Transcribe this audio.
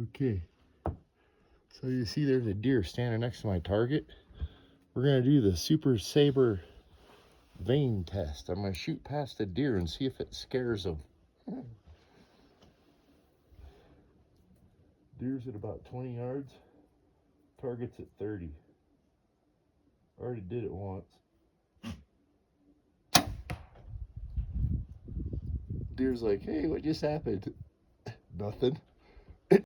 Okay, so you see there's a deer standing next to my target. We're gonna do the Super Sabre Vane test. I'm gonna shoot past the deer and see if it scares them. Deer's at about 20 yards, target's at 30. Already did it once. Deer's like, hey, what just happened? Nothing.